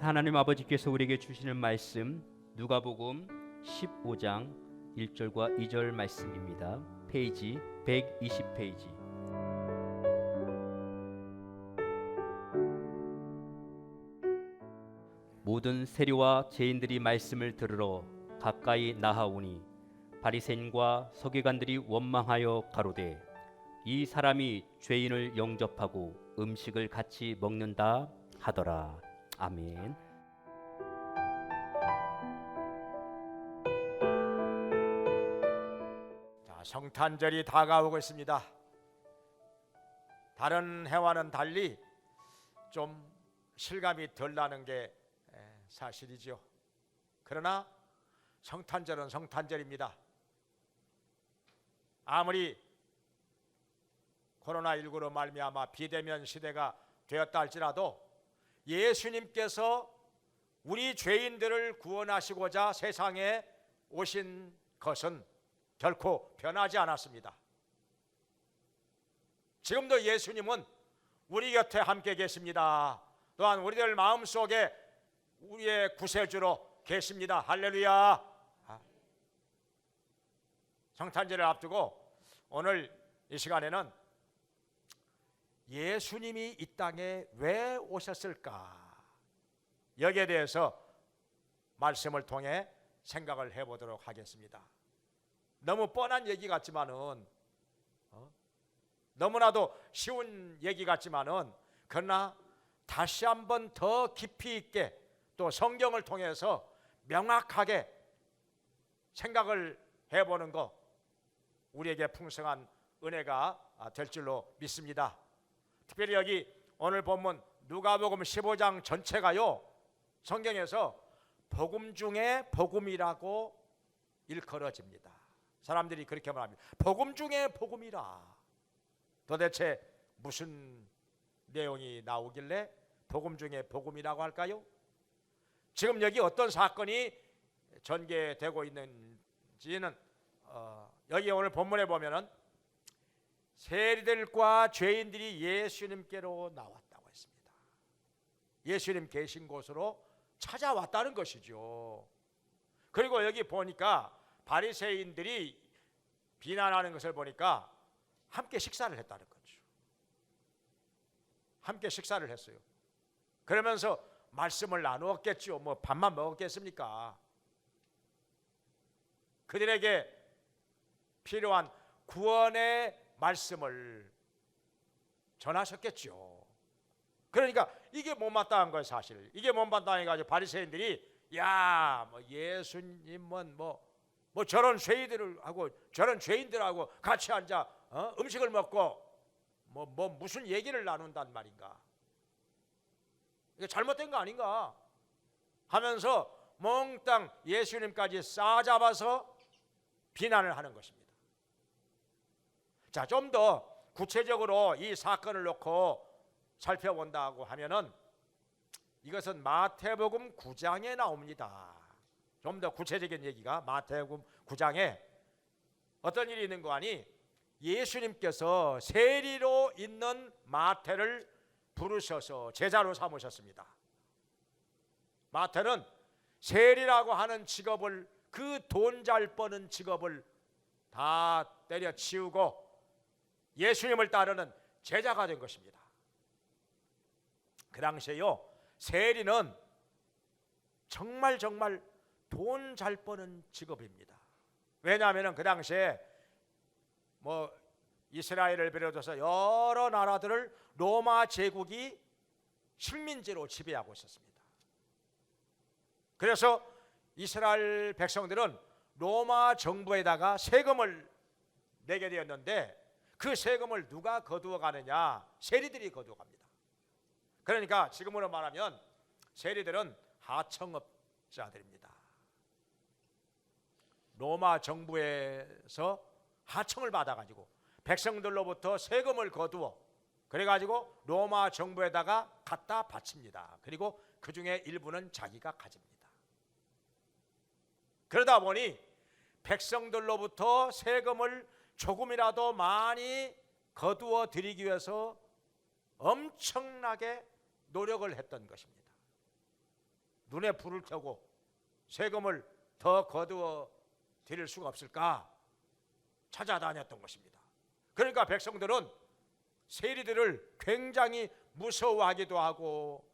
하나님 아버지께서 우리에게 주시는 말씀 누가복음 15장 1절과 2절 말씀입니다. 페이지 120페이지. 모든 세리와 죄인들이 말씀을 들으러 가까이 나아오니 바리새인과 서기관들이 원망하여 가로되 이 사람이 죄인을 영접하고 음식을 같이 먹는다 하더라. 아멘. 자, 성탄절이 다가오고 있습니다. 다른 해와는 달리 좀 실감이 덜 나는 게 사실이죠. 그러나 성탄절은 성탄절입니다. 아무리 코로나19로 말미암아 비대면 시대가 되었다 할지라도 예수님께서 우리 죄인들을 구원하시고자 세상에 오신 것은 결코 변하지 않았습니다. 지금도 예수님은 우리 곁에 함께 계십니다. 또한 우리들 마음속에 우리의 구세주로 계십니다. 할렐루야. 성탄절을 앞두고 오늘 이 시간에는 예수님이 이 땅에 왜 오셨을까? 여기에 대해서 말씀을 통해 생각을 해보도록 하겠습니다. 너무 뻔한 얘기 같지만은 너무나도 쉬운 얘기 같지만은 그러나 다시 한번 더 깊이 있게 또 성경을 통해서 명확하게 생각을 해보는 것 우리에게 풍성한 은혜가 될 줄로 믿습니다. 특별히 여기 오늘 본문 누가복음 15장 전체가요 성경에서 복음 중에 복음이라고 일컬어집니다. 사람들이 그렇게 말합니다. 복음 중에 복음이라. 도대체 무슨 내용이 나오길래 복음 중에 복음이라고 할까요? 지금 여기 어떤 사건이 전개되고 있는지는 여기 오늘 본문에 보면은 세리들과 죄인들이 예수님께로 나왔다고 했습니다. 예수님 계신 곳으로 찾아왔다는 것이죠. 그리고 여기 보니까 바리새인들이 비난하는 것을 보니까 함께 식사를 했다는 거죠. 함께 식사를 했어요. 그러면서 말씀을 나누었겠죠. 뭐 밥만 먹었겠습니까? 그들에게 필요한 구원의 말씀을 전하셨겠죠. 그러니까 이게 못마땅한 거예요. 사실 이게 못마땅해가지고 바리새인들이 뭐 예수님은 뭐 저런 죄인들하고 같이 앉아 음식을 먹고 뭐 무슨 얘기를 나눈단 말인가? 이게 잘못된 거 아닌가? 하면서 몽땅 예수님까지 싸잡아서 비난을 하는 것입니다. 자, 좀 더 구체적으로 이 사건을 놓고 살펴본다고 하면은 이것은 마태복음 9장에 나옵니다. 좀 더 구체적인 얘기가 마태복음 9장에 어떤 일이 있는 거 아니? 예수님께서 세리로 있는 마태를 부르셔서 제자로 삼으셨습니다. 마태는 세리라고 하는 직업을 그 돈 잘 버는 직업을 다 때려치우고 예수님을 따르는 제자가 된 것입니다. 그 당시에요 세리는 정말 돈 잘 버는 직업입니다. 왜냐하면 그 당시에 뭐 이스라엘을 비롯해서 여러 나라들을 로마 제국이 식민지로 지배하고 있었습니다. 그래서 이스라엘 백성들은 로마 정부에다가 세금을 내게 되었는데 그 세금을 누가 거두어 가느냐? 세리들이 거두어 갑니다. 그러니까 지금으로 말하면 세리들은 하청업자들입니다. 로마 정부에서 하청을 받아가지고 백성들로부터 세금을 거두어 그래가지고 로마 정부에다가 갖다 바칩니다. 그리고 그 중에 일부는 자기가 가집니다. 그러다 보니 백성들로부터 세금을 조금이라도 많이 거두어 드리기 위해서 엄청나게 노력을 했던 것입니다. 눈에 불을 켜고 세금을 더 거두어 드릴 수가 없을까 찾아다녔던 것입니다. 그러니까 백성들은 세리들을 굉장히 무서워하기도 하고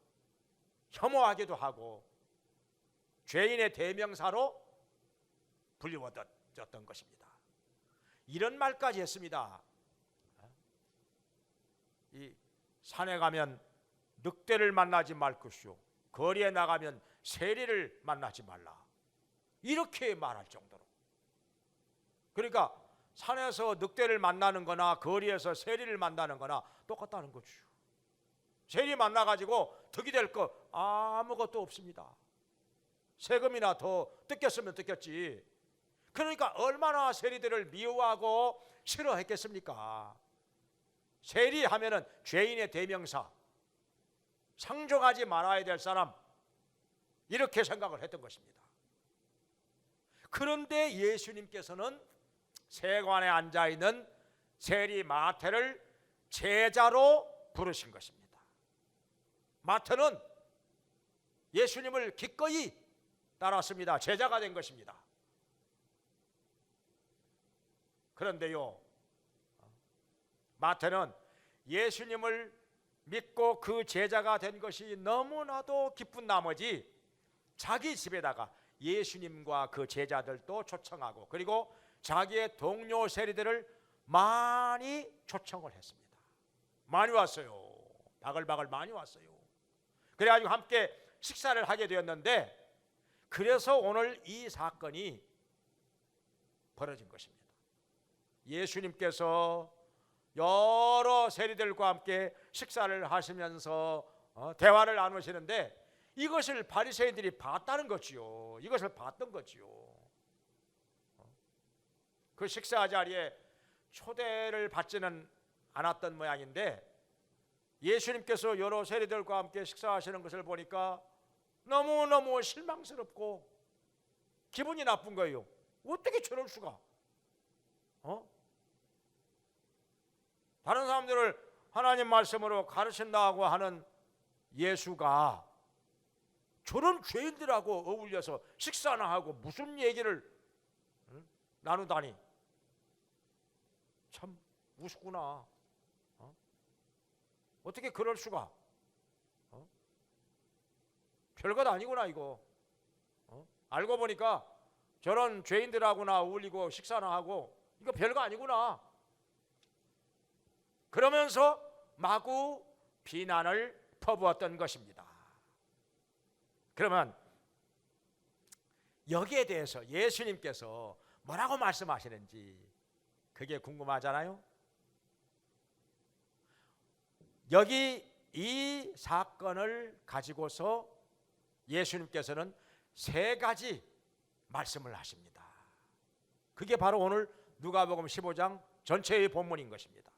혐오하기도 하고 죄인의 대명사로 불리워졌던 것입니다. 이런 말까지 했습니다. 이 산에 가면 늑대를 만나지 말 것이요 거리에 나가면 세리를 만나지 말라, 이렇게 말할 정도로. 그러니까 산에서 늑대를 만나는 거나 거리에서 세리를 만나는 거나 똑같다는 거죠. 세리 만나가지고 득이 될 거 아무것도 없습니다. 세금이나 더 뜯겼으면 뜯겼지. 그러니까 얼마나 세리들을 미워하고 싫어했겠습니까? 세리하면은 죄인의 대명사, 상종하지 말아야 될 사람, 이렇게 생각을 했던 것입니다. 그런데 예수님께서는 세관에 앉아있는 세리 마태를 제자로 부르신 것입니다. 마태는 예수님을 기꺼이 따랐습니다. 제자가 된 것입니다. 그런데요, 마태는 예수님을 믿고 그 제자가 된 것이 너무나도 기쁜 나머지 자기 집에다가 예수님과 그 제자들도 초청하고 그리고 자기의 동료 세리들을 많이 초청을 했습니다. 많이 왔어요. 바글바글 많이 왔어요. 그래가지고 함께 식사를 하게 되었는데, 그래서 오늘 이 사건이 벌어진 것입니다. 예수님께서 여러 세리들과 함께 식사를 하시면서 대화를 나누시는데 이것을 바리새인들이 봤다는 거지요. 이것을 봤던 거지요. 그 식사 자리에 초대를 받지는 않았던 모양인데 예수님께서 여러 세리들과 함께 식사하시는 것을 보니까 너무너무 실망스럽고 기분이 나쁜 거예요. 어떻게 저럴 수가? 다른 사람들을 하나님 말씀으로 가르친다고 하는 예수가 저런 죄인들하고 어울려서 식사나 하고 무슨 얘기를 나누다니 참 우습구나. 어떻게 그럴 수가? 별것 아니구나 이거. 알고 보니까 저런 죄인들하고나 어울리고 식사나 하고 이거 별거 아니구나. 그러면서 마구 비난을 퍼부었던 것입니다. 그러면 여기에 대해서 예수님께서 뭐라고 말씀하시는지 그게 궁금하잖아요. 여기 이 사건을 가지고서 예수님께서는 세 가지 말씀을 하십니다. 그게 바로 오늘 누가복음 15장 전체의 본문인 것입니다.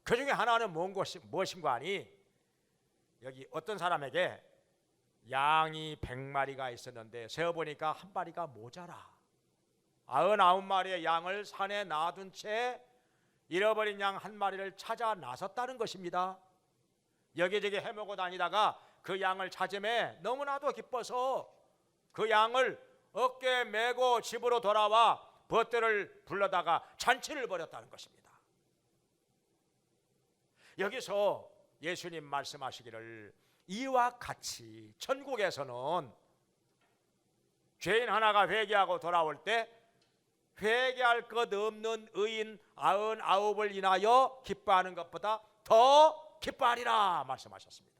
그 중에 하나는 무엇인가 하니 여기 어떤 사람에게 양이 100마리가 있었는데 세어보니까 한 마리가 모자라. 99마리의 양을 산에 놔둔 채 잃어버린 양 한 마리를 찾아 나섰다는 것입니다. 여기저기 헤매고 다니다가 그 양을 찾음에 너무나도 기뻐서 그 양을 어깨에 메고 집으로 돌아와 벗들을 불러다가 잔치를 벌였다는 것입니다. 여기서 예수님 말씀하시기를 이와 같이 천국에서는 죄인 하나가 회개하고 돌아올 때 회개할 것 없는 의인 99을 인하여 기뻐하는 것보다 더 기뻐하리라 말씀하셨습니다.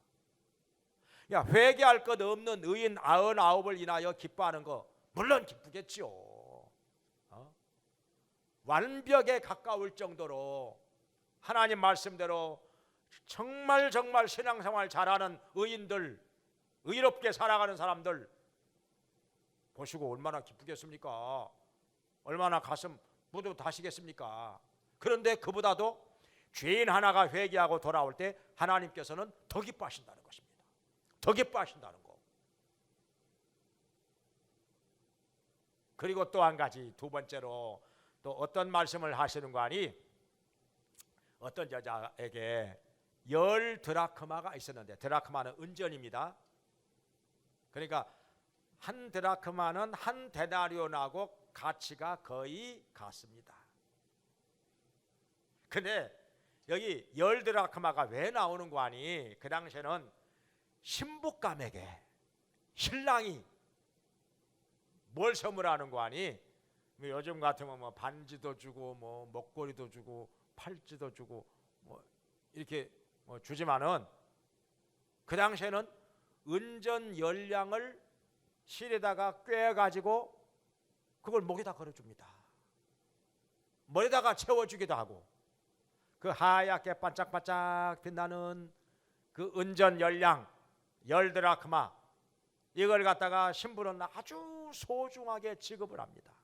야, 회개할 것 없는 의인 99을 인하여 기뻐하는 거 물론 기쁘겠지요. 완벽에 가까울 정도로 하나님 말씀대로 정말 신앙생활 잘하는 의인들, 의롭게 살아가는 사람들 보시고 얼마나 기쁘겠습니까? 얼마나 가슴 뿌듯하시겠습니까? 그런데 그보다도 죄인 하나가 회개하고 돌아올 때 하나님께서는 더 기뻐하신다는 것입니다. 더 기뻐하신다는 거. 그리고 또 한 가지, 두 번째로 또 어떤 말씀을 하시는 거 아니? 어떤 여자에게 10 드라크마가 있었는데, 드라크마는 은전입니다. 그러니까 한 드라크마는 한 데나리온하고 가치가 거의 같습니다. 근데 여기 10드라크마가 왜 나오는 거 아니? 그 당시에는 신부감에게 신랑이 뭘 선물하는 거 아니? 요즘 같으면 뭐 반지도 주고 뭐 목걸이도 주고 팔찌도 주고 뭐 이렇게 주지만은 그 당시에는 은전 열량을 실에다가 꿰가지고 그걸 목에다 걸어줍니다. 머리다가 채워주기도 하고 그 하얗게 반짝반짝 빛나는 그 은전 열량 10드라크마 이걸 갖다가 신부는 아주 소중하게 지급을 합니다.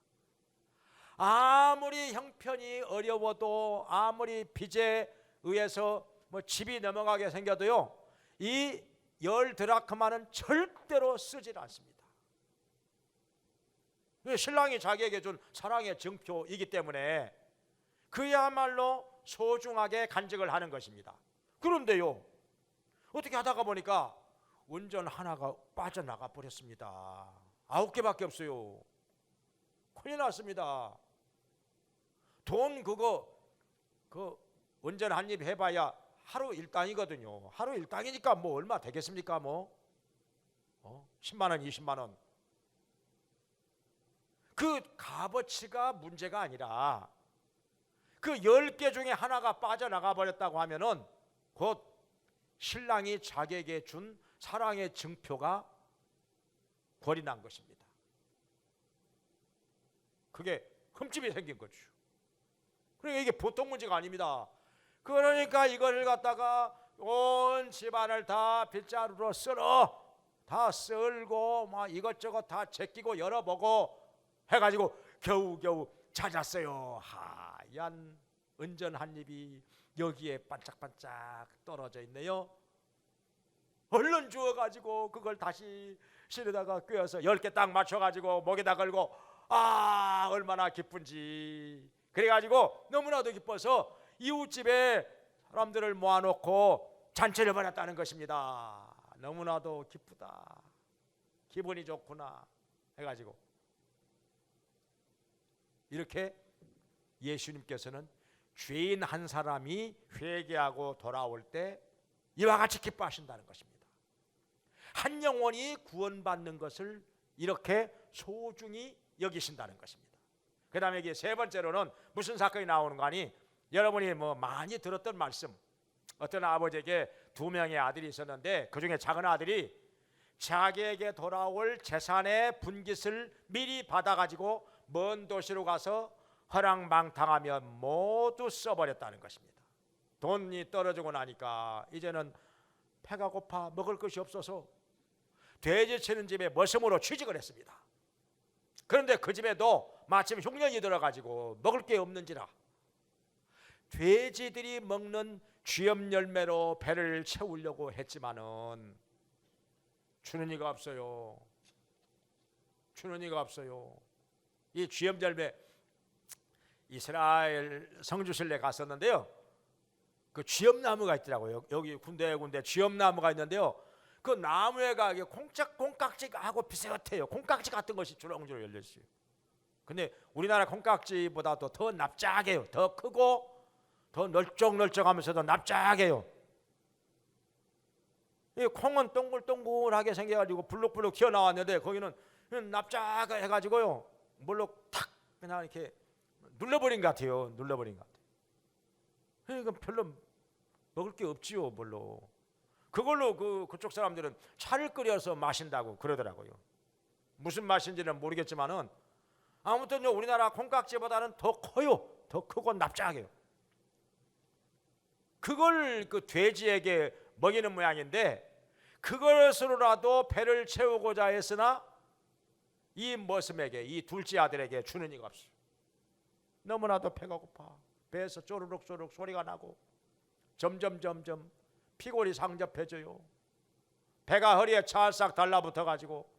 아무리 형편이 어려워도 아무리 빚에 의해서 뭐 집이 넘어가게 생겨도요 이 10드라크마는 절대로 쓰질 않습니다. 신랑이 자기에게 준 사랑의 증표이기 때문에 그야말로 소중하게 간직을 하는 것입니다. 그런데요 어떻게 하다가 보니까 은전 하나가 빠져나가 버렸습니다. 9개밖에 없어요. 큰일 났습니다. 돈 그거 그 은전 한 입 해봐야 하루 일당이거든요. 하루 일당이니까 뭐 얼마 되겠습니까? 뭐 10만 원 20만 원. 그 값어치가 문제가 아니라 그 10개 중에 하나가 빠져나가 버렸다고 하면은 곧 신랑이 자기에게 준 사랑의 증표가 골이 난 것입니다. 그게 흠집이 생긴 거죠. 그러니까 이게 보통 문제가 아닙니다. 그러니까 이걸 갖다가 온 집안을 다 빗자루로 쓸어 다 쓸고 막 이것저것 다 제끼고 열어보고 해가지고 겨우겨우 찾았어요. 하얀 은전 한 입이 여기에 반짝반짝 떨어져 있네요. 얼른 주워가지고 그걸 다시 실에다가 꿰어서 10개 딱 맞춰가지고 목에다 걸고 얼마나 기쁜지. 그래가지고 너무나도 기뻐서 이웃집에 사람들을 모아놓고 잔치를 벌였다는 것입니다. 너무나도 기쁘다, 기분이 좋구나 해가지고 이렇게 예수님께서는 죄인 한 사람이 회개하고 돌아올 때 이와 같이 기뻐하신다는 것입니다. 한 영혼이 구원받는 것을 이렇게 소중히 여기신다는 것입니다. 그 다음에 이게 세 번째로는 무슨 사건이 나오는 거 아니? 여러분이 뭐 많이 들었던 말씀. 어떤 아버지에게 2명의 아들이 있었는데 그 중에 작은 아들이 자기에게 돌아올 재산의 분깃을 미리 받아가지고 먼 도시로 가서 허랑방탕하며 모두 써버렸다는 것입니다. 돈이 떨어지고 나니까 이제는 배가 고파 먹을 것이 없어서 돼지 치는 집에 머슴으로 취직을 했습니다. 그런데 그 집에도 마침 흉년이 들어가지고 먹을 게 없는지라 돼지들이 먹는 쥐염 열매로 배를 채우려고 했지만은 주는 이가 없어요. 주는 이가 없어요. 이 쥐염 열매 이스라엘 성주실내 갔었는데요. 그 쥐염나무가 있더라고요. 여기 군데군데 쥐염나무가 있는데요. 그 나무에가 콩깍지하고 비슷해요. 콩깍지 같은 것이 주렁주렁 열려 있어요. 근데 우리나라 콩깍지보다도 더 납작해요. 더 크고 더 널쩍널쩍하면서도 납작해요. 이 콩은 동글동글하게 생겨가지고 불룩불룩 튀어나왔는데 거기는 납작해가지고요. 물로 탁 그냥 이렇게 눌러버린 것 같아요. 눌러버린 것 같아요. 그러니까 별로 먹을 게 없지요. 별로. 그걸로 그쪽 사람들은 차를 끓여서 마신다고 그러더라고요. 무슨 맛인지는 모르겠지만은 아무튼요 우리나라 콩깍지보다는 더 커요. 더 크고 납작해요. 그걸 그 돼지에게 먹이는 모양인데 그것으로라도 배를 채우고자 했으나 이 머슴에게 이 둘째 아들에게 주는 이가 없어요. 너무나도 배가 고파 배에서 쪼르륵쪼르륵 소리가 나고 점점 피골이 상접해져요. 배가 허리에 찰싹 달라붙어 가지고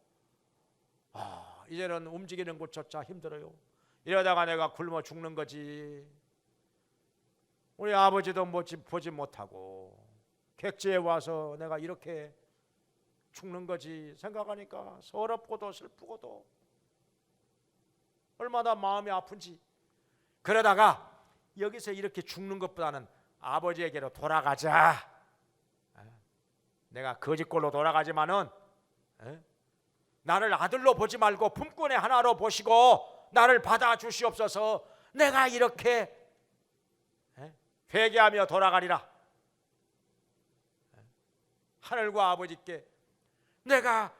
이제는 움직이는 것조차 힘들어요. 이러다가 내가 굶어 죽는 거지. 우리 아버지도 보지 못하고 객지에 와서 내가 이렇게 죽는 거지. 생각하니까 서럽고도 슬프고도 얼마나 마음이 아픈지. 그러다가 여기서 이렇게 죽는 것보다는 아버지에게로 돌아가자. 내가 거짓골로 돌아가지만은 나를 아들로 보지 말고 품꾼의 하나로 보시고 나를 받아주시옵소서. 내가 이렇게 회개하며 돌아가리라. 하늘과 아버지께 내가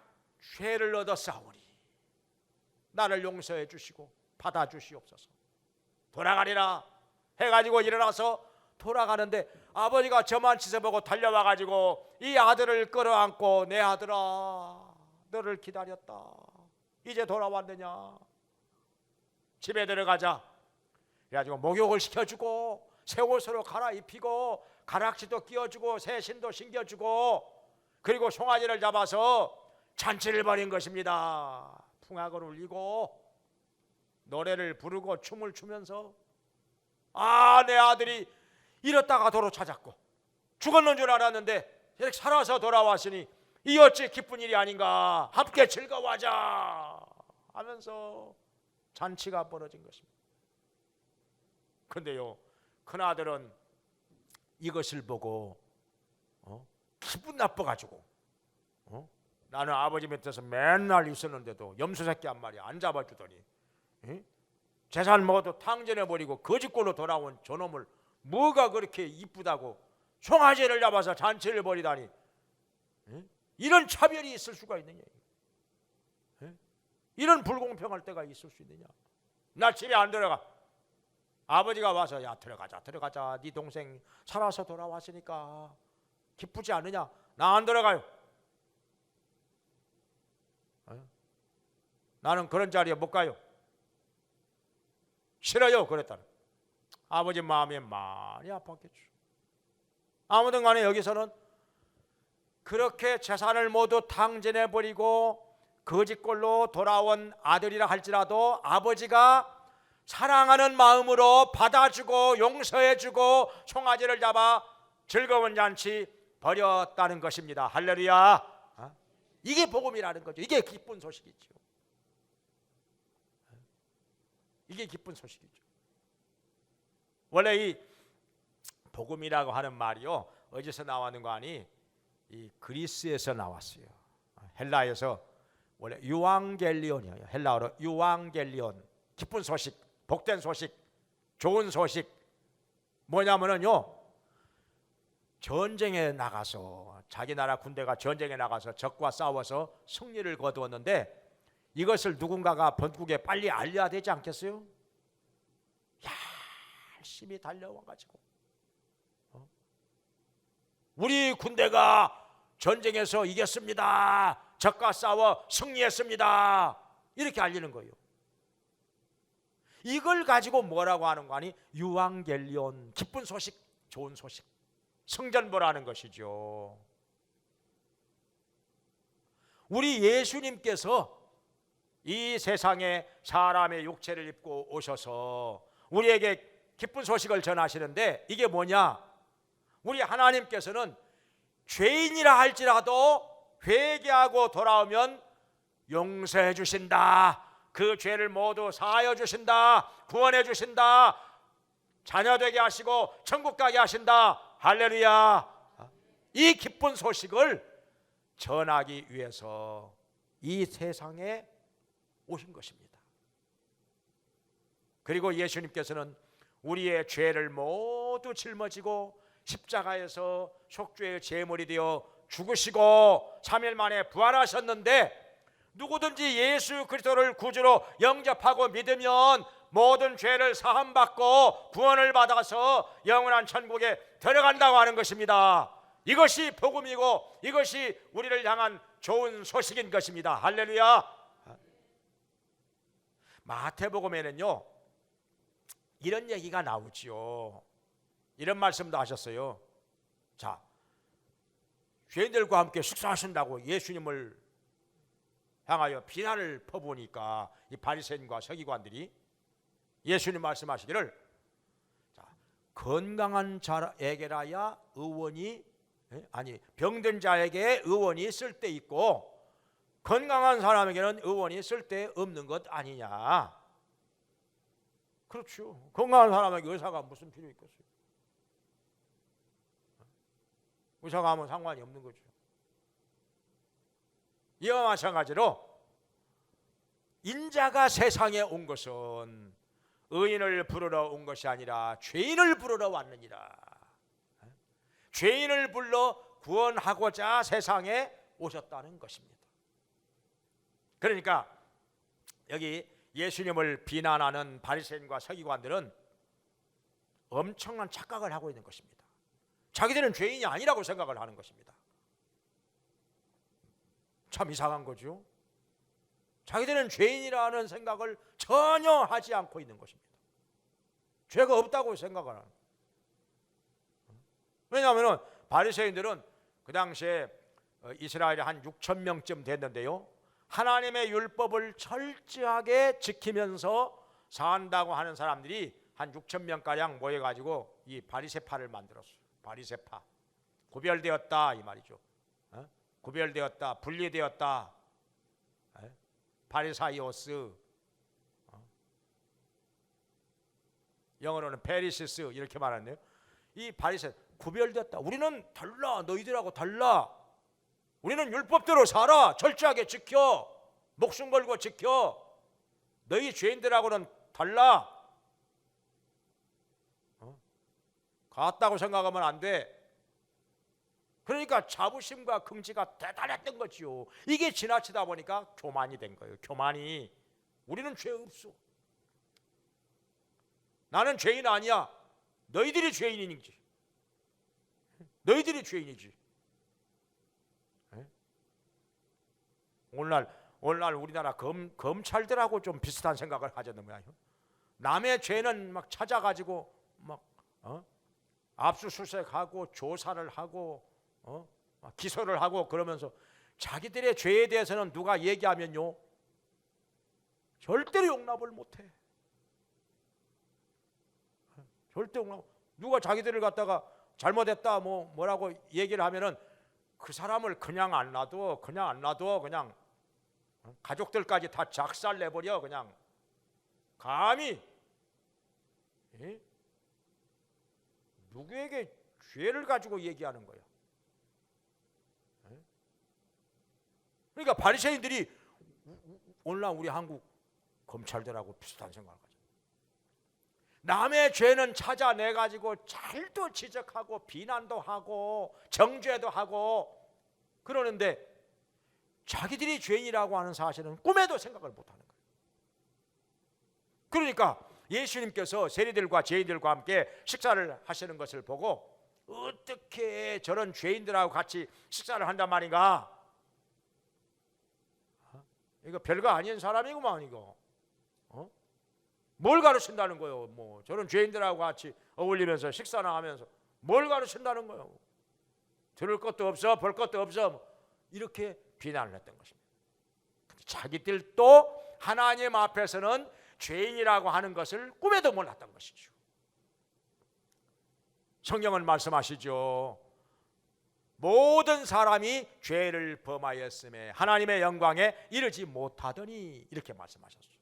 죄를 얻었사오니 나를 용서해 주시고 받아주시옵소서. 돌아가리라 해가지고 일어나서 돌아가는데 아버지가 저만 지켜보고 달려와가지고 이 아들을 끌어안고 내 아들아 너를 기다렸다. 이제 돌아왔느냐. 집에 들어가자. 그래가지고 목욕을 시켜주고 새 옷으로 갈아입히고 가락지도 끼워주고 새 신도 신겨주고 그리고 송아지를 잡아서 잔치를 벌인 것입니다. 풍악을 울리고 노래를 부르고 춤을 추면서 내 아들이 이렇다가 도로 찾았고 죽었는 줄 알았는데 이렇게 살아서 돌아왔으니 이 어찌 기쁜 일이 아닌가. 함께 즐거워하자 하면서 잔치가 벌어진 것입니다. 근데요 큰아들은 이것을 보고 기분 나빠가지고 나는 아버지 밑에서 맨날 있었는데도 염소새끼 한 마리 안 잡아주더니 재산 먹어도 탕전해버리고 거짓골로 돌아온 저놈을 뭐가 그렇게 이쁘다고 송아지를 잡아서 잔치를 벌이다니. 이런 차별이 있을 수가 있느냐. 이런 불공평할 때가 있을 수 있느냐. 나 집에 안 들어가. 아버지가 와서 야 들어가자 네 동생 살아서 돌아왔으니까 기쁘지 않느냐. 나 안 들어가요. 나는 그런 자리에 못 가요. 싫어요. 그랬다는 아버지 마음이 많이 아팠겠죠. 아무튼 간에 여기서는 그렇게 재산을 모두 탕진해버리고 거짓골로 돌아온 아들이라 할지라도 아버지가 사랑하는 마음으로 받아주고 용서해주고 송아지를 잡아 즐거운 잔치 벌였다는 것입니다. 할렐루야. 이게 복음이라는 거죠. 이게 기쁜 소식이죠. 이게 기쁜 소식이죠. 원래 이 복음이라고 하는 말이요 어디서 나왔는 거 아니? 이 그리스에서 나왔어요. 헬라에서 원래 유앙겔리온이에요. 헬라어로 유앙겔리온. 기쁜 소식, 복된 소식, 좋은 소식. 뭐냐면은요 전쟁에 나가서 자기 나라 군대가 전쟁에 나가서 적과 싸워서 승리를 거두었는데 이것을 누군가가 본국에 빨리 알려야 되지 않겠어요? 열심히 달려와가지고 우리 군대가 전쟁에서 이겼습니다. 적과 싸워 승리했습니다. 이렇게 알리는 거예요. 이걸 가지고 뭐라고 하는 거 아니? 유앙겔리온, 기쁜 소식, 좋은 소식, 성전보라는 것이죠. 우리 예수님께서 이 세상에 사람의 육체를 입고 오셔서 우리에게 기쁜 소식을 전하시는데 이게 뭐냐? 우리 하나님께서는 죄인이라 할지라도 회개하고 돌아오면 용서해 주신다. 그 죄를 모두 사하여 주신다. 구원해 주신다. 자녀 되게 하시고 천국 가게 하신다. 할렐루야. 이 기쁜 소식을 전하기 위해서 이 세상에 오신 것입니다. 그리고 예수님께서는 우리의 죄를 모두 짊어지고 십자가에서 속죄의 제물이 되어 죽으시고 3일 만에 부활하셨는데 누구든지 예수 그리스도를 구주로 영접하고 믿으면 모든 죄를 사함받고 구원을 받아서 영원한 천국에 들어간다고 하는 것입니다. 이것이 복음이고 이것이 우리를 향한 좋은 소식인 것입니다. 할렐루야. 마태복음에는요 이런 얘기가 나오지요. 이런 말씀도 하셨어요. 자, 죄인들과 함께 식사하신다고 예수님을 향하여 비난을 퍼부으니까 이 바리새인과 서기관들이 예수님 말씀하시기를 자, 건강한 자에게라야 의원이 아니 병든 자에게 의원이 쓸 데 있고 건강한 사람에게는 의원이 쓸 데 없는 것 아니냐. 그렇죠. 건강한 사람에게 의사가 무슨 필요 있겠어요? 의사가 하면 상관이 없는 거죠. 이와 마찬가지로 인자가 세상에 온 것은 의인을 부르러 온 것이 아니라 죄인을 부르러 왔느니라. 죄인을 불러 구원하고자 세상에 오셨다는 것입니다. 그러니까 여기 예수님을 비난하는 바리새인과 서기관들은 엄청난 착각을 하고 있는 것입니다. 자기들은 죄인이 아니라고 생각을 하는 것입니다. 참 이상한 거죠. 자기들은 죄인이라는 생각을 전혀 하지 않고 있는 것입니다. 죄가 없다고 생각을 하는. 왜냐하면 바리새인들은 그 당시에 이스라엘이 한 6천 명쯤 됐는데요, 하나님의 율법을 철저하게 지키면서 산다고 하는 사람들이 한 6천 명가량 모여가지고 이 바리새파를 만들었어요. 바리새파, 구별되었다 이 말이죠. 구별되었다, 분리되었다. 바리사이오스, 영어로는 페리시스 이렇게 말하는데요, 이 바리새 구별되었다. 우리는 달라, 너희들하고 달라. 우리는 율법대로 살아. 철저하게 지켜. 목숨 걸고 지켜. 너희 죄인들하고는 달라. 같다고 생각하면 안 돼. 그러니까 자부심과 긍지가 대단했던 거지요. 이게 지나치다 보니까 교만이 된 거예요. 교만이. 우리는 죄 없어. 나는 죄인 아니야. 너희들이 죄인이지. 너희들이 죄인이지. 오늘날 우리나라 검찰들하고 좀 비슷한 생각을 하자는 거야. 남의 죄는 막 찾아가지고 막 압수수색하고 조사를 하고 기소를 하고 그러면서 자기들의 죄에 대해서는 누가 얘기하면요 절대로 용납을 못해. 절대 용납. 누가 자기들을 갖다가 잘못했다 뭐라고 얘기를 하면은 그 사람을 그냥 안 놔둬. 그냥 가족들까지 다 작살 내버려. 그냥 감히 누구에게 죄를 가지고 얘기하는 거야. 그러니까 바리새인들이 오늘날 우리 한국 검찰들하고 비슷한 생각을 가져. 남의 죄는 찾아내 가지고 잘도 지적하고 비난도 하고 정죄도 하고 그러는데 자기들이 죄인이라고 하는 사실은 꿈에도 생각을 못하는 거예요. 그러니까 예수님께서 세리들과 죄인들과 함께 식사를 하시는 것을 보고 어떻게 저런 죄인들하고 같이 식사를 한단 말인가? 이거 별거 아닌 사람이구만 이거. 뭘 가르친다는 거예요? 뭐 저런 죄인들하고 같이 어울리면서 식사나 하면서 뭘 가르친다는 거예요? 들을 것도 없어, 볼 것도 없어. 이렇게 비난을 했던 것입니다. 자기들도 하나님 앞에서는 죄인이라고 하는 것을 꿈에도 몰랐던 것이죠. 성경은 말씀하시죠. 모든 사람이 죄를 범하였음에 하나님의 영광에 이르지 못하더니 이렇게 말씀하셨어요.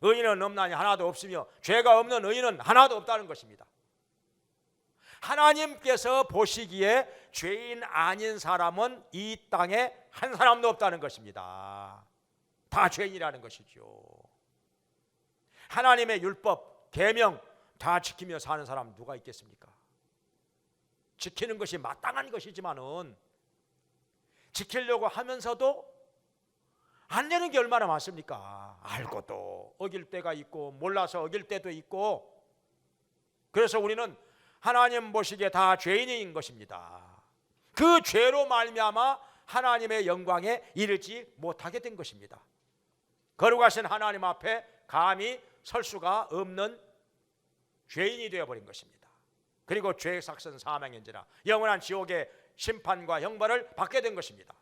의인은 없나니 하나도 없으며 죄가 없는 의인은 하나도 없다는 것입니다. 하나님께서 보시기에 죄인 아닌 사람은 이 땅에 한 사람도 없다는 것입니다. 다 죄인이라는 것이죠. 하나님의 율법, 계명 다 지키며 사는 사람 누가 있겠습니까? 지키는 것이 마땅한 것이지만은 지키려고 하면서도 안 되는 게 얼마나 많습니까? 알고도 어길 때가 있고 몰라서 어길 때도 있고. 그래서 우리는 하나님 보시기에 다 죄인인 것입니다. 그 죄로 말미암아 하나님의 영광에 이르지 못하게 된 것입니다. 거룩하신 하나님 앞에 감히 설 수가 없는 죄인이 되어버린 것입니다. 그리고 죄의 삭은 사망인지라 영원한 지옥의 심판과 형벌을 받게 된 것입니다.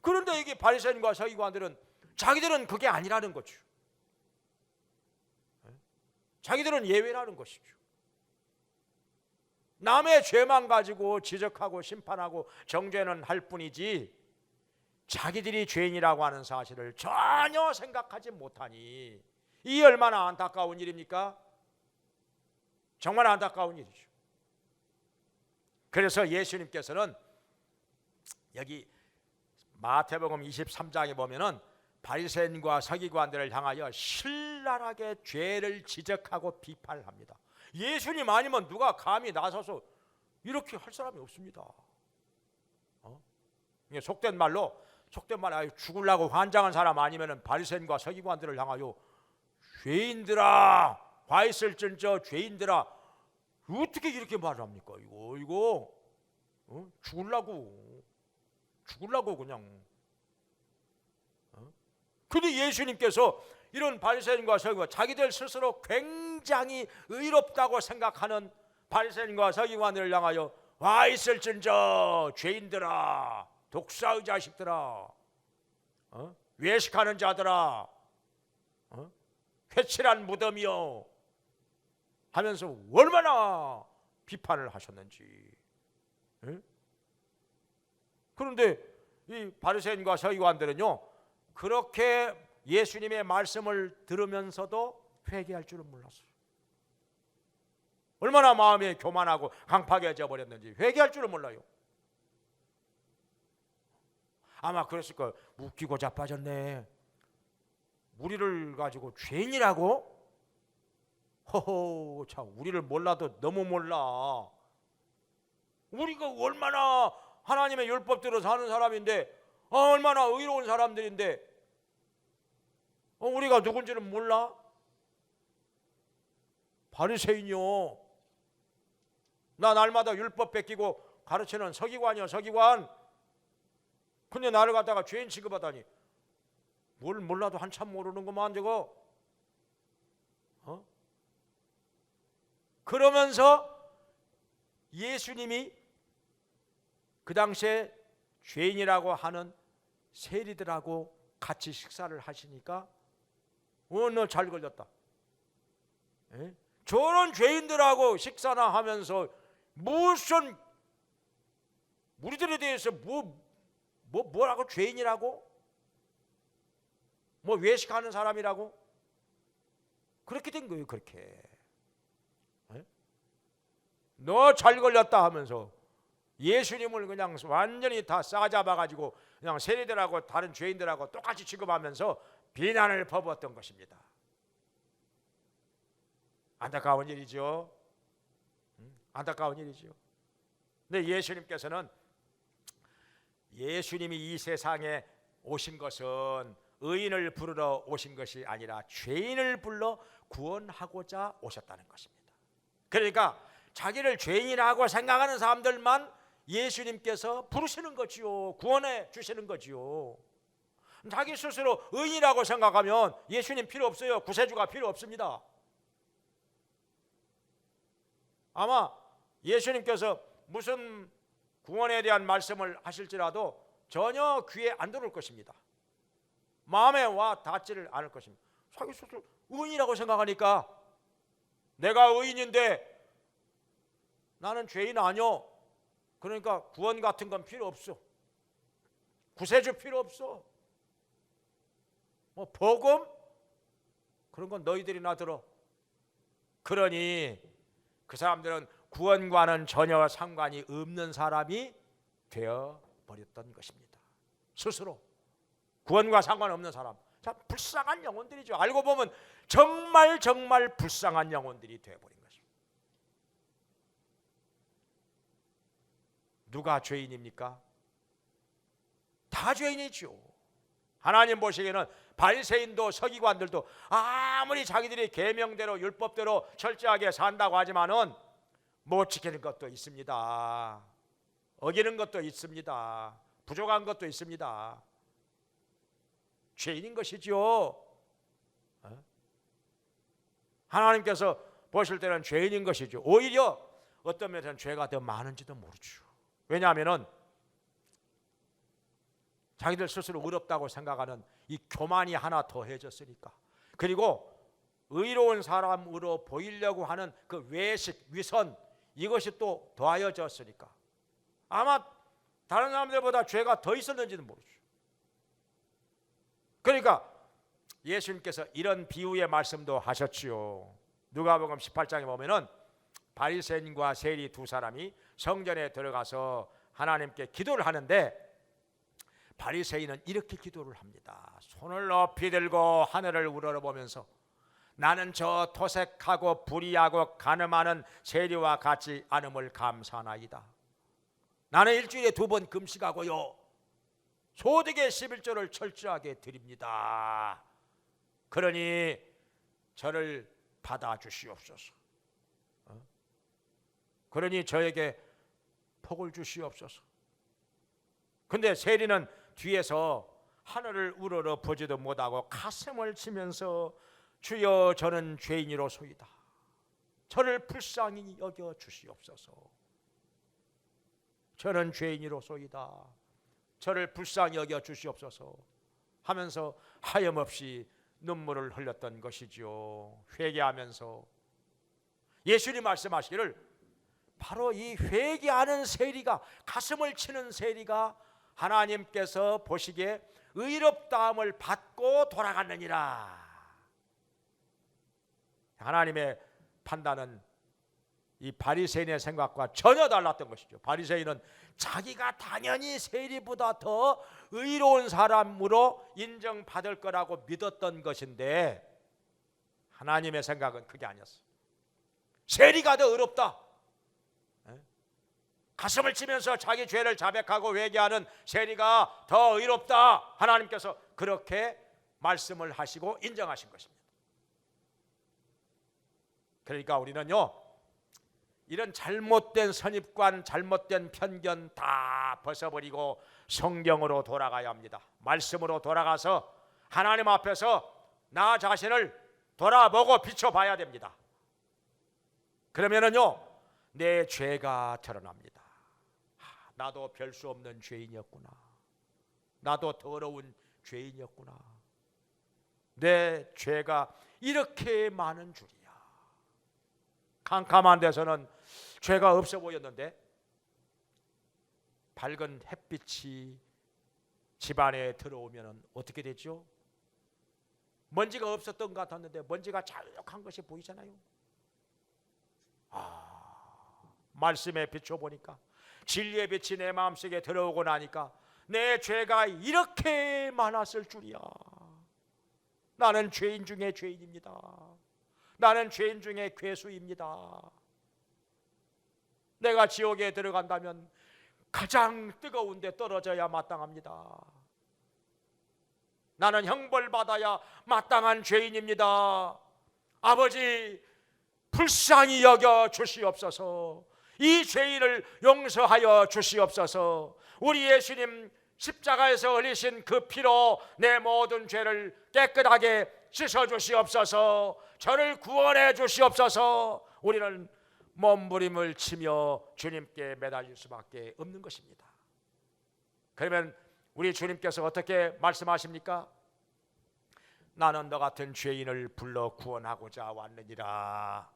그런데 이게 바리새인과 서기관들은 자기들은 그게 아니라는 거죠. 자기들은 예외라는 것이죠. 남의 죄만 가지고 지적하고 심판하고 정죄는 할 뿐이지 자기들이 죄인이라고 하는 사실을 전혀 생각하지 못하니 이 얼마나 안타까운 일입니까? 정말 안타까운 일이죠. 그래서 예수님께서는 여기 마태복음 23장에 보면은 바리새인과 서기관들을 향하여 신랄하게 죄를 지적하고 비판을 합니다. 예수님 아니면 누가 감히 나서서 이렇게 할 사람이 없습니다. 속된 말로 죽으려고 환장한 사람 아니면은 바리새인과 서기관들을 향하여 죄인들아, 화 있을진저 죄인들아, 어떻게 이렇게 말을 합니까? 이거 죽으려고 그냥. 근데 예수님께서 이런 바리새인과 서기관, 자기들 스스로 굉장히 의롭다고 생각하는 바리새인과 서기관들을 향하여 와 있을진저 죄인들아, 독사의 자식들아, 외식하는 자들아, 회칠한 무덤이여 하면서 얼마나 비판을 하셨는지. 그런데 이 바리새인과 서기관들은요, 그렇게 예수님의 말씀을 들으면서도 회개할 줄은 몰랐어요. 얼마나 마음이 교만하고 강팍해져 버렸는지 회개할 줄은 몰라요. 아마 그랬을 거예요. 웃기고 자빠졌네. 우리를 가지고 죄인이라고? 허허, 참 우리를 몰라도 너무 몰라. 우리가 얼마나 하나님의 율법대로 사는 사람인데, 얼마나 의로운 사람들인데, 우리가 누군지는 몰라? 바리새인이요, 나 날마다 율법 베끼고 가르치는 서기관이요, 서기관. 근데 나를 갖다가 죄인 취급하다니. 뭘 몰라도 한참 모르는구만 저거. 그러면서 예수님이 그 당시에 죄인이라고 하는 세리들하고 같이 식사를 하시니까 너 잘 걸렸다. 저런 죄인들하고 식사나 하면서 무슨 우리들에 대해서 뭐라고 죄인이라고? 뭐 외식하는 사람이라고? 그렇게 된 거예요. 그렇게. 너 잘 걸렸다 하면서 예수님을 그냥 완전히 다 싸잡아가지고 그냥 세리들하고 다른 죄인들하고 똑같이 취급하면서 비난을 퍼부었던 것입니다. 안타까운 일이죠. 안타까운 일이죠. 근데 예수님께서는, 예수님이 이 세상에 오신 것은 의인을 부르러 오신 것이 아니라 죄인을 불러 구원하고자 오셨다는 것입니다. 그러니까 자기를 죄인이라고 생각하는 사람들만 예수님께서 부르시는 거지요. 구원해 주시는 거지요. 자기 스스로 의인이라고 생각하면 예수님 필요 없어요. 구세주가 필요 없습니다. 아마 예수님께서 무슨 구원에 대한 말씀을 하실지라도 전혀 귀에 안 들어올 것입니다. 마음에 와 닿지를 않을 것입니다. 자기 스스로 의인이라고 생각하니까, 내가 의인인데 나는 죄인 아니요, 그러니까 구원 같은 건 필요 없어. 구세주 필요 없어. 뭐 복음? 그런 건 너희들이나 들어. 그러니 그 사람들은 구원과는 전혀 상관이 없는 사람이 되어버렸던 것입니다. 스스로 구원과 상관없는 사람. 참 불쌍한 영혼들이죠. 알고 보면 정말 불쌍한 영혼들이 되어버린 것입니다. 누가 죄인입니까? 다 죄인이죠. 하나님 보시기에는 바리새인도 서기관들도 아무리 자기들이 계명대로 율법대로 철저하게 산다고 하지만은 못 지키는 것도 있습니다. 어기는 것도 있습니다. 부족한 것도 있습니다. 죄인인 것이죠. 하나님께서 보실 때는 죄인인 것이죠. 오히려 어떤 면에서는 죄가 더 많은지도 모르죠. 왜냐하면은 자기들 스스로 의롭다고 생각하는 이 교만이 하나 더해졌으니까. 그리고 의로운 사람으로 보이려고 하는 그 외식, 위선, 이것이 또 더하여졌으니까 아마 다른 사람들보다 죄가 더 있었는지는 모르죠. 그러니까 예수님께서 이런 비유의 말씀도 하셨지요. 누가복음 18장에 보면은 바리새인과 세리 두 사람이 성전에 들어가서 하나님께 기도를 하는데 바리새인은 이렇게 기도를 합니다. 손을 높이 들고 하늘을 우러러보면서 나는 저 토색하고 불의하고 간음하는 세리와 같이 않음을 감사하나이다. 나는 일주일에 2번 금식하고요 소득의 11조를 철저하게 드립니다. 그러니 저를 받아주시옵소서. 그러니 저에게 복을 주시옵소서. 근데 세리는 뒤에서 하늘을 우러러 보지도 못하고 가슴을 치면서 주여 저는 죄인이로소이다. 저를 불쌍히 여겨 주시옵소서. 저는 죄인이로소이다. 저를 불쌍히 여겨 주시옵소서 하면서 하염없이 눈물을 흘렸던 것이지요. 회개하면서 예수님 말씀하시기를 바로 이 회개하는 세리가, 가슴을 치는 세리가 하나님께서 보시기에 의롭다함을 받고 돌아갔느니라. 하나님의 판단은 이 바리새인의 생각과 전혀 달랐던 것이죠. 바리새인은 자기가 당연히 세리보다 더 의로운 사람으로 인정받을 거라고 믿었던 것인데 하나님의 생각은 그게 아니었어요. 세리가 더 의롭다. 가슴을 치면서 자기 죄를 자백하고 회개하는 세리가 더 의롭다. 하나님께서 그렇게 말씀을 하시고 인정하신 것입니다. 그러니까 우리는요, 이런 잘못된 선입관, 잘못된 편견 다 벗어버리고 성경으로 돌아가야 합니다. 말씀으로 돌아가서 하나님 앞에서 나 자신을 돌아보고 비춰봐야 됩니다. 그러면은요, 내 죄가 드러납니다. 나도 별 수 없는 죄인이었구나. 나도 더러운 죄인이었구나. 내 죄가 이렇게 많은 줄이야. 캄캄한 데서는 죄가 없어 보였는데 밝은 햇빛이 집안에 들어오면 어떻게 되죠? 먼지가 없었던 것 같았는데 먼지가 자욱한 것이 보이잖아요. 말씀에 비춰보니까, 진리의 빛이 내 마음속에 들어오고 나니까 내 죄가 이렇게 많았을 줄이야. 나는 죄인 중에 죄인입니다. 나는 죄인 중에 괴수입니다. 내가 지옥에 들어간다면 가장 뜨거운 데 떨어져야 마땅합니다. 나는 형벌받아야 마땅한 죄인입니다. 아버지, 불쌍히 여겨 주시옵소서. 이 죄인을 용서하여 주시옵소서. 우리 예수님 십자가에서 흘리신 그 피로 내 모든 죄를 깨끗하게 씻어 주시옵소서. 저를 구원해 주시옵소서. 우리는 몸부림을 치며 주님께 매달릴 수밖에 없는 것입니다. 그러면 우리 주님께서 어떻게 말씀하십니까? 나는 너 같은 죄인을 불러 구원하고자 왔느니라.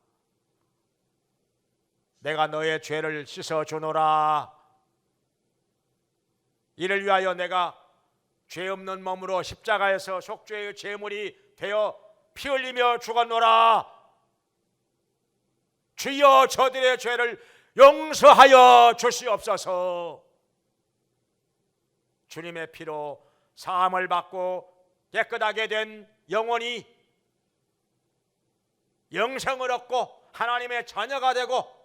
내가 너의 죄를 씻어 주노라. 이를 위하여 내가 죄 없는 몸으로 십자가에서 속죄의 제물이 되어 피 흘리며 죽었노라. 주여 저들의 죄를 용서하여 주시옵소서. 주님의 피로 사함을 받고 깨끗하게 된 영혼이 영생을 얻고 하나님의 자녀가 되고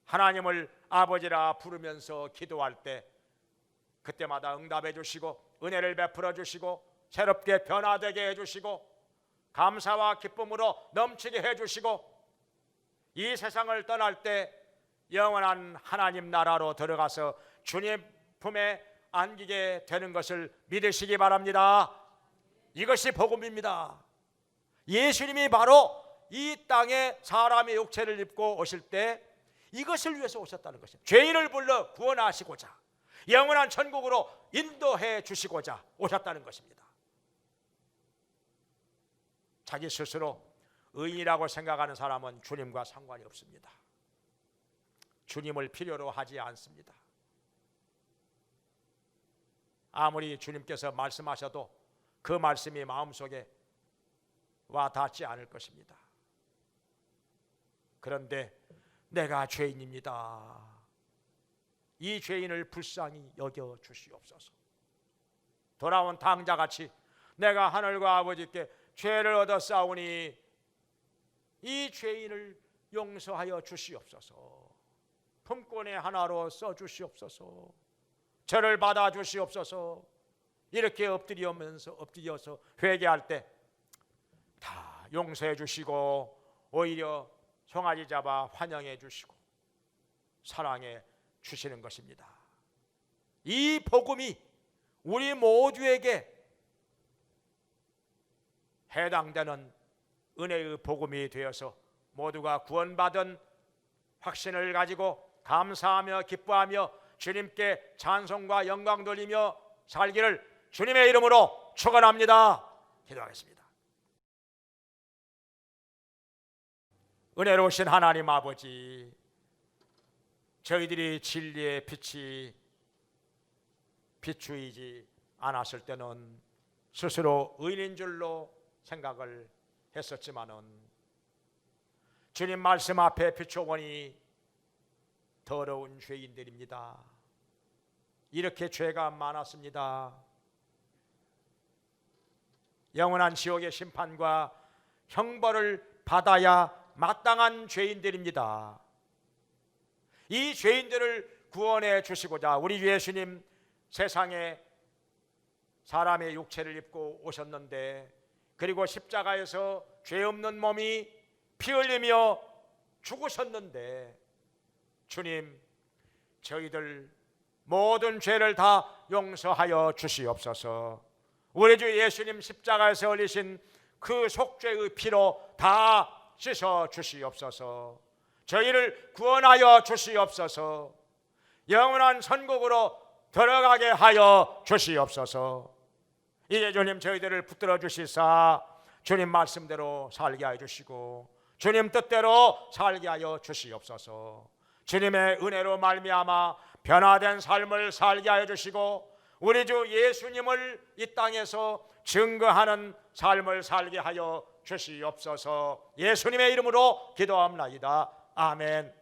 하나님을 아버지라 부르면서 기도할 때 그때마다 응답해 주시고 은혜를 베풀어 주시고 새롭게 변화되게 해주시고 감사와 기쁨으로 넘치게 해주시고 이 세상을 떠날 때 영원한 하나님 나라로 들어가서 주님 품에 안기게 되는 것을 믿으시기 바랍니다. 이것이 복음입니다. 예수님이 바로 이 땅에 사람의 육체를 입고 오실 때 이것을 위해서 오셨다는 것입니다. 죄인을 불러 구원하시고자 영원한 천국으로 인도해 주시고자 오셨다는 것입니다. 자기 스스로 의인이라고 생각하는 사람은 주님과 상관이 없습니다. 주님을 필요로 하지 않습니다. 아무리 주님께서 말씀하셔도 그 말씀이 마음속에 와 닿지 않을 것입니다. 그런데 내가 죄인입니다. 이 죄인을 불쌍히 여겨 주시옵소서. 돌아온 탕자같이 내가 하늘과 아버지께 죄를 얻었사오니 이 죄인을 용서하여 주시옵소서. 품꾼의 하나로 써주시옵소서. 저를 받아 주시옵소서. 이렇게 엎드려서 회개할 때 다 용서해 주시고 오히려 송아지 잡아 환영해 주시고 사랑해 주시는 것입니다. 이 복음이 우리 모두에게 해당되는 은혜의 복음이 되어서 모두가 구원받은 확신을 가지고 감사하며 기뻐하며 주님께 찬송과 영광 돌리며 살기를 주님의 이름으로 축원합니다. 기도하겠습니다. 은혜로우신 하나님 아버지, 저희들이 진리의 빛이 비추이지 않았을 때는 스스로 의인인 줄로 생각을 했었지만은 주님 말씀 앞에 비춰보니 더러운 죄인들입니다. 이렇게 죄가 많았습니다. 영원한 지옥의 심판과 형벌을 받아야 마땅한 죄인들입니다. 이 죄인들을 구원해 주시고자 우리 예수님 세상에 사람의 육체를 입고 오셨는데, 그리고 십자가에서 죄 없는 몸이 피 흘리며 죽으셨는데, 주님 저희들 모든 죄를 다 용서하여 주시옵소서. 우리 주 예수님 십자가에서 흘리신 그 속죄의 피로 다 씻어 주시옵소서. 저희를 구원하여 주시옵소서. 영원한 천국으로 들어가게 하여 주시옵소서. 이제 주님 저희들을 붙들어 주시사 주님 말씀대로 살게 하여 주시고 주님 뜻대로 살게 하여 주시옵소서. 주님의 은혜로 말미암아 변화된 삶을 살게 하여 주시고 우리 주 예수님을 이 땅에서 증거하는 삶을 살게 하여 주시옵소서. 예수님의 이름으로 기도합니다. 아멘.